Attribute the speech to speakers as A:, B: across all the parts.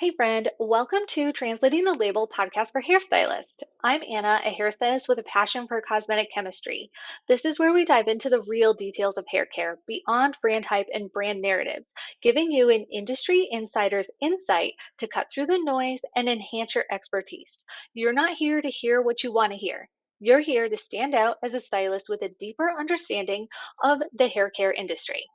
A: Hey friend, welcome to Translating the Label podcast for hairstylists. I'm Anna, a hairstylist with a passion for cosmetic chemistry. This is where we dive into the real details of hair care beyond brand hype and brand narratives, giving you an industry insider's insight to cut through the noise and enhance your expertise. You're not here to hear what you want to hear. You're here to stand out as a stylist with a deeper understanding of the hair care industry.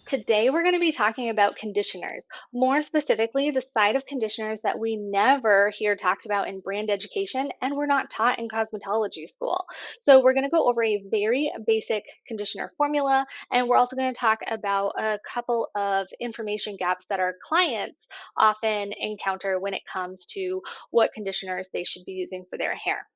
A: Today, we're going to be talking about conditioners, more specifically, the side of conditioners that we never hear talked about in brand education and we're not taught in cosmetology school. So, we're going to go over a very basic conditioner formula, and we're also going to talk about a couple of information gaps that our clients often encounter when it comes to what conditioners they should be using for their hair.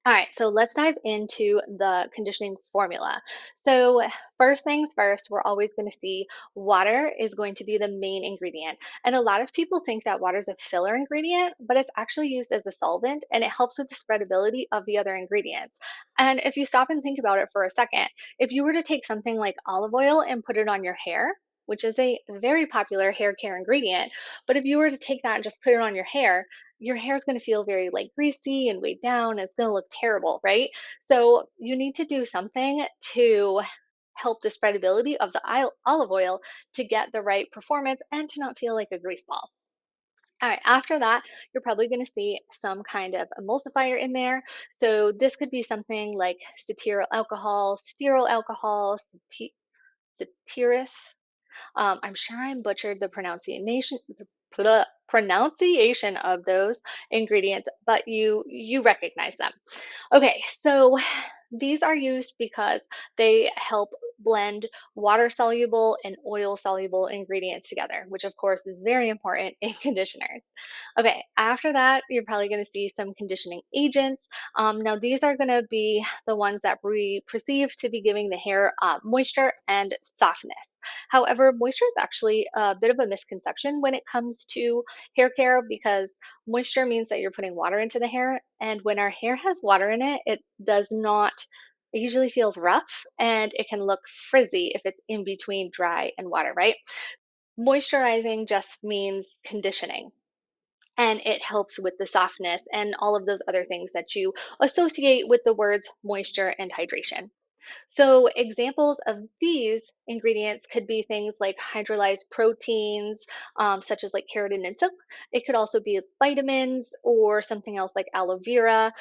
A: All right, so let's dive into the conditioning formula. So, first things first, we're always going to see water is going to be the main ingredient. And a lot of people think that water is a filler ingredient, but it's actually used as a solvent and it helps with the spreadability of the other ingredients. And if you stop and think about it for a second, if you were to take something like olive oil and put it on your hair, which is a very popular hair care ingredient, but if you were to take that and just put it on your hair is going to feel very like greasy and weighed down. It's going to look terrible, right? So you need to do something to help the spreadability of the olive oil to get the right performance and to not feel like a grease ball. All right, after that, you're probably going to see some kind of emulsifier in there. So this could be something like stearyl alcohol, satiric. I'm sure I butchered the pronunciation of those ingredients, but you recognize them. Okay, so these are used because they help blend water soluble and oil soluble ingredients together, which of course is very important in conditioners. Okay, after that, you're probably going to see some conditioning agents. Now, these are going to be the ones that we perceive to be giving the hair moisture and softness. However, moisture is actually a bit of a misconception when it comes to hair care because moisture means that you're putting water into the hair. And when our hair has water in it, it does not, it usually feels rough and it can look frizzy if it's in between dry and water, right? Moisturizing just means conditioning and it helps with the softness and all of those other things that you associate with the words moisture and hydration. So, examples of these ingredients could be things like hydrolyzed proteins, such as like keratin and silk. It could also be vitamins or something else like aloe vera.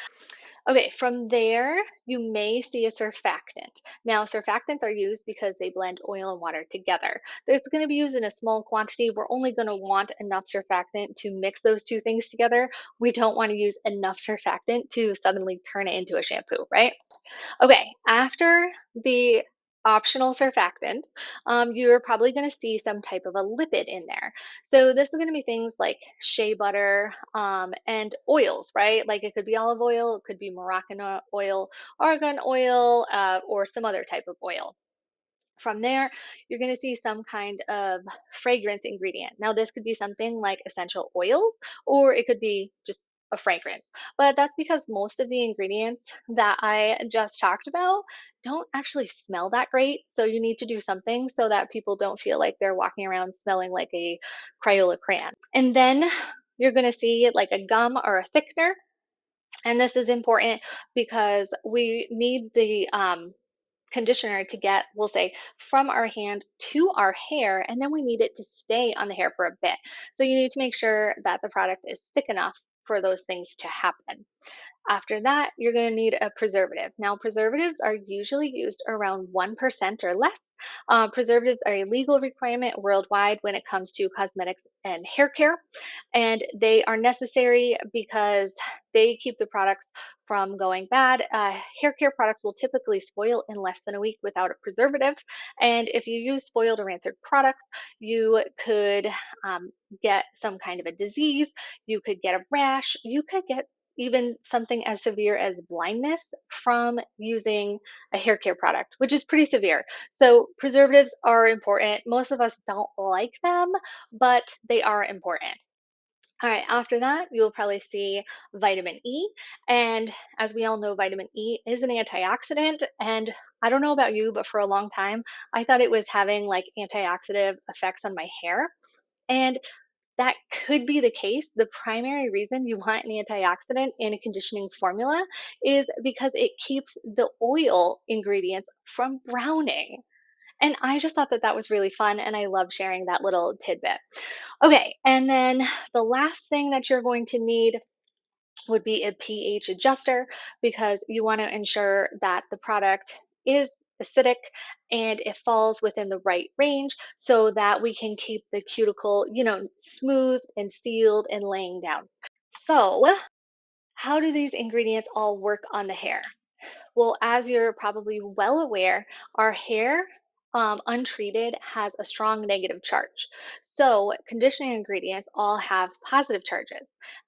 A: Okay, from there, you may see a surfactant. Now, surfactants are used because they blend oil and water together. It's going to be used in a small quantity. We're only going to want enough surfactant to mix those two things together. We don't want to use enough surfactant to suddenly turn it into a shampoo, right? Okay, after the optional surfactant, you're probably going to see some type of a lipid in there. So this is going to be things like shea butter and oils, right? Like it could be olive oil, it could be Moroccan oil, argan oil, or some other type of oil. From there, you're going to see some kind of fragrance ingredient. Now, this could be something like essential oils, or it could be just a fragrance. But that's because most of the ingredients that I just talked about don't actually smell that great. So you need to do something so that people don't feel like they're walking around smelling like a Crayola crayon. And then you're going to see like a gum or a thickener. And this is important because we need the conditioner to get, we'll say, from our hand to our hair, and then we need it to stay on the hair for a bit. So you need to make sure that the product is thick enough for those things to happen. After that, you're going to need a preservative. Now, preservatives are usually used around 1% or less. Preservatives are a legal requirement worldwide when it comes to cosmetics and hair care, and they are necessary because they keep the products from going bad. Hair care products will typically spoil in less than a week without a preservative, and if you use spoiled or rancid products, you could get some kind of a disease, you could get a rash, you could get even something as severe as blindness from using a hair care product, which is pretty severe. So preservatives are important. Most of us don't like them, but they are important. All right, after that, you'll probably see vitamin E. And as we all know, vitamin E is an antioxidant. And I don't know about you, but for a long time, I thought it was having like antioxidant effects on my hair. And that could be the case, the primary reason you want an antioxidant in a conditioning formula is because it keeps the oil ingredients from browning. And I just thought that that was really fun, and I love sharing that little tidbit. Okay, and then the last thing that you're going to need would be a pH adjuster because you want to ensure that the product is acidic and it falls within the right range so that we can keep the cuticle, smooth and sealed and laying down. So, how do these ingredients all work on the hair? Well, as you're probably well aware, our hair, untreated, has a strong negative charge. So, conditioning ingredients all have positive charges.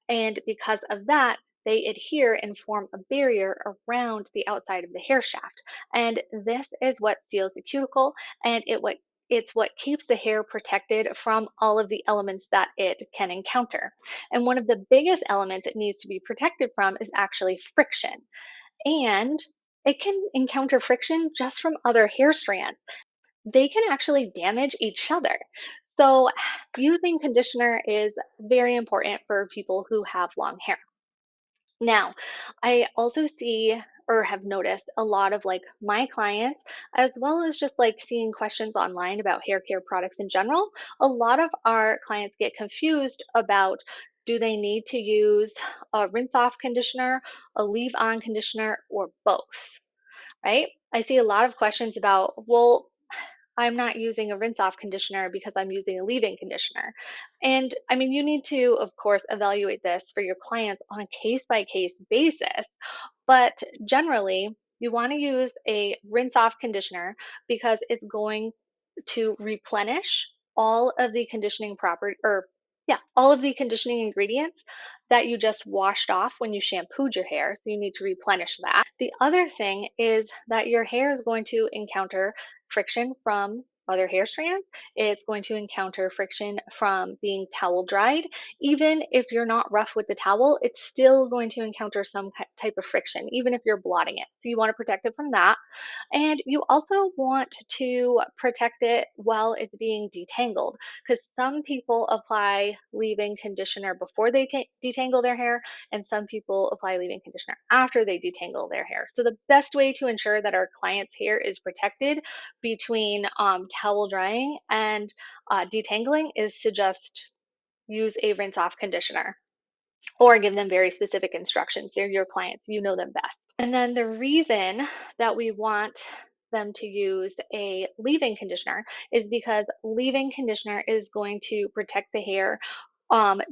A: And because of that, they adhere and form a barrier around the outside of the hair shaft. And this is what seals the cuticle and it's what keeps the hair protected from all of the elements that it can encounter. And one of the biggest elements it needs to be protected from is actually friction. And it can encounter friction just from other hair strands. They can actually damage each other. So, using conditioner is very important for people who have long hair. Now, I also see or have noticed a lot of like my clients, as well as just like seeing questions online about hair care products in general. A lot of our clients get confused about, do they need to use a rinse off conditioner, a leave on conditioner, or both, right? I see a lot of questions about, well, I'm not using a rinse off conditioner because I'm using a leave-in conditioner. And I mean, you need to, of course, evaluate this for your clients on a case by case basis. But generally, you want to use a rinse off conditioner because it's going to replenish all of the conditioning property or yeah, all of the conditioning ingredients that you just washed off when you shampooed your hair. So you need to replenish that. The other thing is that your hair is going to encounter friction from other hair strands. It's going to encounter friction from being towel dried. Even if you're not rough with the towel, it's still going to encounter some type of friction, even if you're blotting it. So you want to protect it from that. And you also want to protect it while it's being detangled because some people apply leave-in conditioner before they detangle their hair, and some people apply leave-in conditioner after they detangle their hair. So the best way to ensure that our client's hair is protected between towel drying and detangling is to just use a rinse-off conditioner or give them very specific instructions. They're your clients, you know them best. And then the reason that we want them to use a leave-in conditioner is because leave-in conditioner is going to protect the hair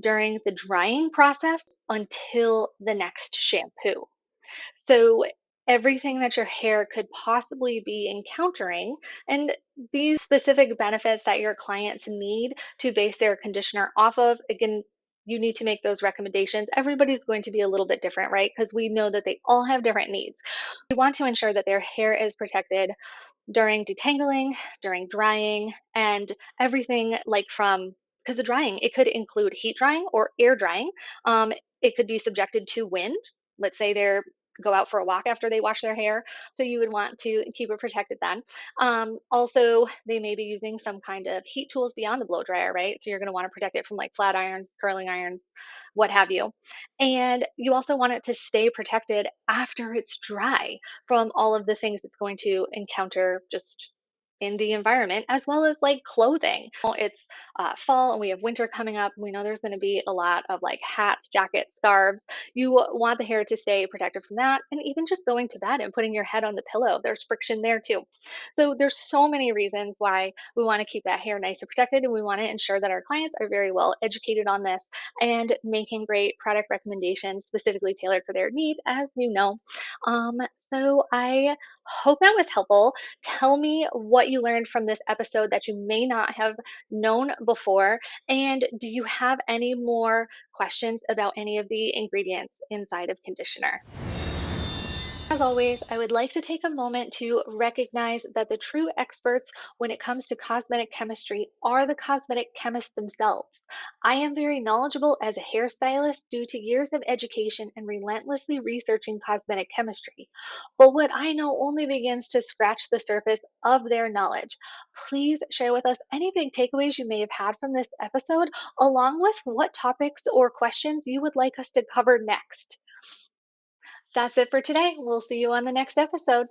A: during the drying process until the next shampoo. So everything that your hair could possibly be encountering, and these specific benefits that your clients need to base their conditioner off of, again, you need to make those recommendations. Everybody's going to be a little bit different, right? Because we know that they all have different needs. We want to ensure that their hair is protected during detangling, during drying, and everything like from, because the drying, it could include heat drying or air drying. It could be subjected to wind. Let's say they're go out for a walk after they wash their hair. So you would want to keep it protected then. Also, they may be using some kind of heat tools beyond the blow dryer, right? So you're going to want to protect it from like flat irons, curling irons, what have you. And you also want it to stay protected after it's dry from all of the things it's going to encounter just in the environment, as well as like clothing. It's fall and we have winter coming up. We know there's going to be a lot of like hats, jackets, scarves. You want the hair to stay protected from that. And even just going to bed and putting your head on the pillow, there's friction there too. So there's so many reasons why we want to keep that hair nice and protected. And we want to ensure that our clients are very well educated on this and making great product recommendations specifically tailored for their needs, as you know. Um, so I hope that was helpful. Tell me what you learned from this episode that you may not have known before. And do you have any more questions about any of the ingredients inside of conditioner? As always, I would like to take a moment to recognize that the true experts when it comes to cosmetic chemistry are the cosmetic chemists themselves. I am very knowledgeable as a hairstylist due to years of education and relentlessly researching cosmetic chemistry, but what I know only begins to scratch the surface of their knowledge. Please share with us any big takeaways you may have had from this episode, along with what topics or questions you would like us to cover next. That's it for today. We'll see you on the next episode.